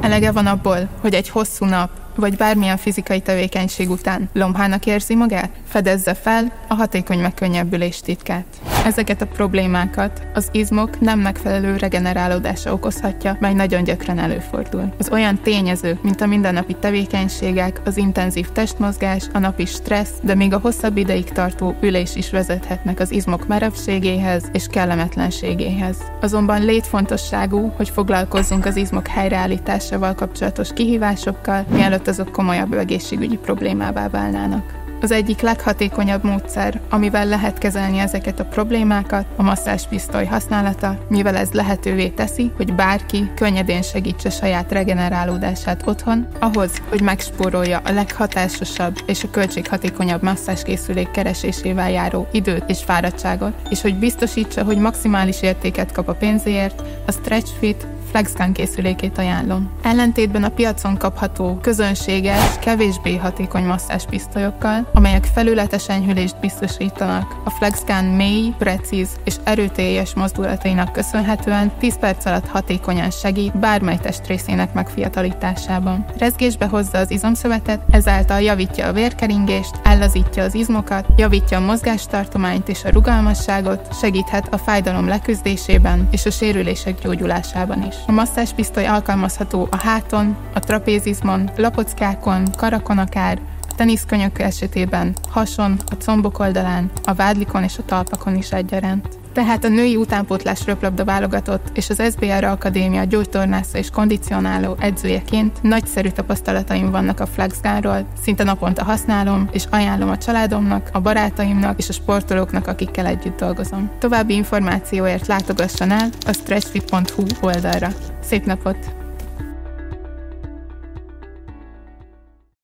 Elege van abból, hogy egy hosszú nap, vagy bármilyen fizikai tevékenység után lomhának érzi magát? Fedezze fel a hatékony megkönnyebbülés titkát. Ezeket a problémákat az izmok nem megfelelő regenerálódása okozhatja, mely nagyon gyakran előfordul. Az olyan tényezők, mint a mindennapi tevékenységek, az intenzív testmozgás, a napi stressz, de még a hosszabb ideig tartó ülés is vezethetnek az izmok merevségéhez és kellemetlenségéhez. Azonban létfontosságú, hogy foglalkozzunk az izmok helyreállításával kapcsolatos kihívásokkal, mielőtt azok komolyabb egészségügyi problémává válnának. Az egyik leghatékonyabb módszer, amivel lehet kezelni ezeket a problémákat, a masszázspisztoly használata, mivel ez lehetővé teszi, hogy bárki könnyedén segítse saját regenerálódását otthon, ahhoz, hogy megspórolja a leghatásosabb és a költséghatékonyabb masszázskészülék keresésével járó időt és fáradtságot, és hogy biztosítsa, hogy maximális értéket kap a pénzéért, a Stretch Fit FlexGun készülékét ajánlom. Ellentétben a piacon kapható, közönséges, kevésbé hatékony masszázspisztolyokkal, amelyek felületes enyhülést biztosítanak, a FlexGun mély, precíz és erőteljes mozdulatainak köszönhetően 10 perc alatt hatékonyan segít bármely testrészének megfiatalításában. Rezgésbe hozza az izomszövetet, ezáltal javítja a vérkeringést, ellazítja az izmokat, javítja a mozgástartományt és a rugalmasságot, segíthet a fájdalom leküzdésében és a sérülések gyógyulásában is. A masszázspisztoly alkalmazható a háton, a trapézizmon, lapockákon, karakon akár, a teniszkönyök esetében, hason, a combok oldalán, a vádlikon és a talpakon is egyaránt. Tehát a női utánpótlás röplabda válogatott és az SBR Akadémia gyógytornásza és kondicionáló edzőjeként nagyszerű tapasztalataim vannak a FlexGunról, szinte naponta használom és ajánlom a családomnak, a barátaimnak és a sportolóknak, akikkel együtt dolgozom. További információért látogasson el a stretchfit.hu oldalra. Szép napot!